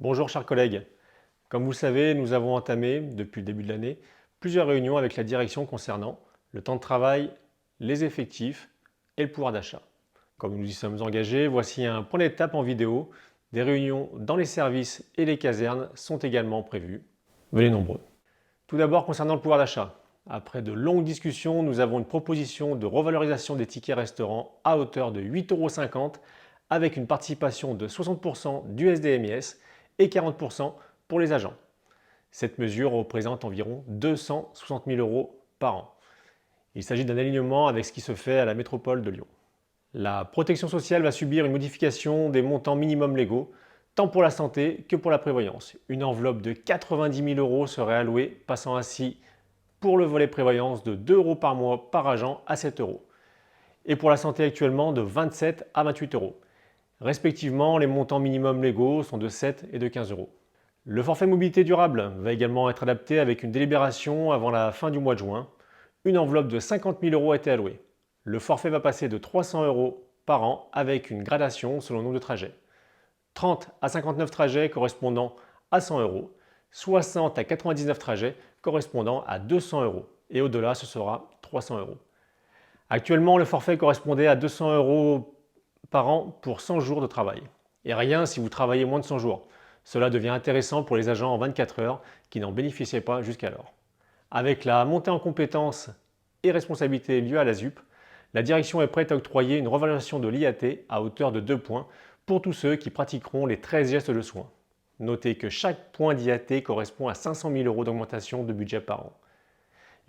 Bonjour chers collègues. Comme vous le savez, nous avons entamé, depuis le début de l'année, plusieurs réunions avec la direction concernant le temps de travail, les effectifs et le pouvoir d'achat. Comme nous y sommes engagés, voici un point d'étape en vidéo. Des réunions dans les services et les casernes sont également prévues. Venez nombreux. Tout d'abord concernant le pouvoir d'achat. Après de longues discussions, nous avons une proposition de revalorisation des tickets restaurants à hauteur de 8,50 € avec une participation de 60% du SDMIS et 40% pour les agents. Cette mesure représente environ 260 000 € par an. Il s'agit d'un alignement avec ce qui se fait à la métropole de Lyon. La protection sociale va subir une modification des montants minimums légaux, tant pour la santé que pour la prévoyance. Une enveloppe de 90 000 € serait allouée, passant ainsi pour le volet prévoyance de 2 € par mois par agent à 7 €. Et pour la santé actuellement de 27 à 28 €. Respectivement, les montants minimums légaux sont de 7 et de 15 €. Le forfait mobilité durable va également être adapté avec une délibération avant la fin du mois de juin. Une enveloppe de 50 000 € a été allouée. Le forfait va passer de 300 € par an avec une gradation selon le nombre de trajets. 30 à 59 trajets correspondant à 100 €, 60 à 99 trajets correspondant à 200 € et au-delà ce sera 300 €. Actuellement, le forfait correspondait à 200 € par an pour 100 jours de travail. Et rien si vous travaillez moins de 100 jours. Cela devient intéressant pour les agents en 24 heures qui n'en bénéficiaient pas jusqu'alors. Avec la montée en compétences et responsabilités liées à la ZUP, la direction est prête à octroyer une revalorisation de l'IAT à hauteur de 2 points pour tous ceux qui pratiqueront les 13 gestes de soins. Notez que chaque point d'IAT correspond à 500 000 € d'augmentation de budget par an.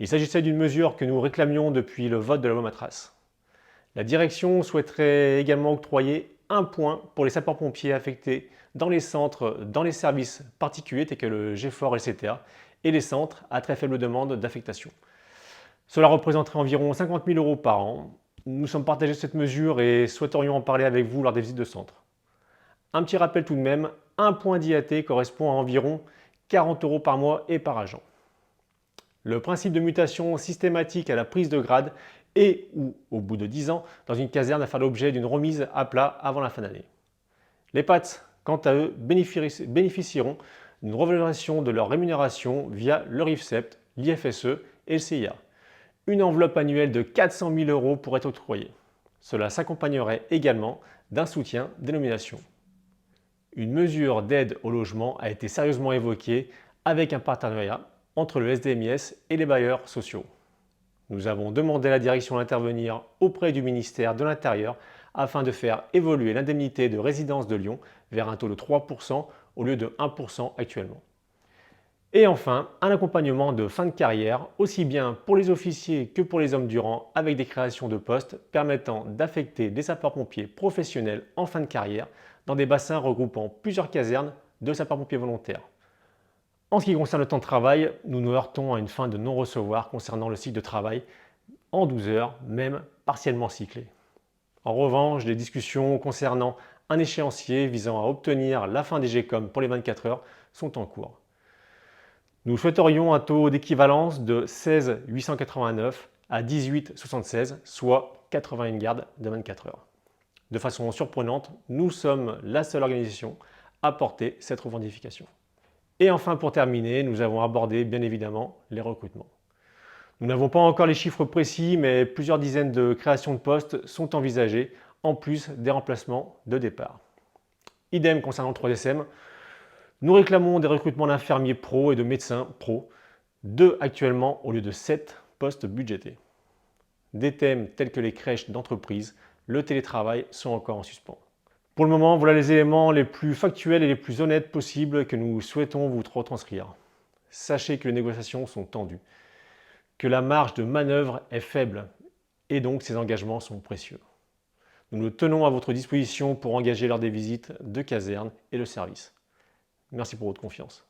Il s'agissait d'une mesure que nous réclamions depuis le vote de la loi Matras. La direction souhaiterait également octroyer 1 point pour les sapeurs-pompiers affectés dans les centres, dans les services particuliers tels que le GFOR et le CTA, et les centres à très faible demande d'affectation. Cela représenterait environ 50 000 € par an. Nous sommes partagés sur cette mesure et souhaiterions en parler avec vous lors des visites de centre. Un petit rappel tout de même, 1 point d'IAT correspond à environ 40 € par mois et par agent. Le principe de mutation systématique à la prise de grade et ou au bout de 10 ans dans une caserne va faire l'objet d'une remise à plat avant la fin d'année. Les PATS, quant à eux, bénéficieront d'une revalorisation de leur rémunération via le RIFSEPT, l'IFSE et le CIA. Une enveloppe annuelle de 400 000 € pourrait être octroyée. Cela s'accompagnerait également d'un soutien des nominations. Une mesure d'aide au logement a été sérieusement évoquée avec un partenariat entre le SDMIS et les bailleurs sociaux. Nous avons demandé à la direction d'intervenir auprès du ministère de l'Intérieur afin de faire évoluer l'indemnité de résidence de Lyon vers un taux de 3% au lieu de 1% actuellement. Et enfin, un accompagnement de fin de carrière, aussi bien pour les officiers que pour les hommes du rang, avec des créations de postes permettant d'affecter des sapeurs-pompiers professionnels en fin de carrière dans des bassins regroupant plusieurs casernes de sapeurs-pompiers volontaires. En ce qui concerne le temps de travail, nous nous heurtons à une fin de non-recevoir concernant le cycle de travail en 12 heures, même partiellement cyclé. En revanche, les discussions concernant un échéancier visant à obtenir la fin des GECOM pour les 24 heures sont en cours. Nous souhaiterions un taux d'équivalence de 16 889 à 18 76, soit 81 gardes de 24 heures. De façon surprenante, nous sommes la seule organisation à porter cette revendication. Et enfin, pour terminer, nous avons abordé bien évidemment les recrutements. Nous n'avons pas encore les chiffres précis, mais plusieurs dizaines de créations de postes sont envisagées, en plus des remplacements de départ. Idem concernant le 3SM, nous réclamons des recrutements d'infirmiers pro et de médecins pro, 2 actuellement au lieu de 7 postes budgétés. Des thèmes tels que les crèches d'entreprise, le télétravail sont encore en suspens. Pour le moment, voilà les éléments les plus factuels et les plus honnêtes possibles que nous souhaitons vous retranscrire. Sachez que les négociations sont tendues, que la marge de manœuvre est faible et donc ces engagements sont précieux. Nous nous tenons à votre disposition pour engager lors des visites de caserne et de service. Merci pour votre confiance.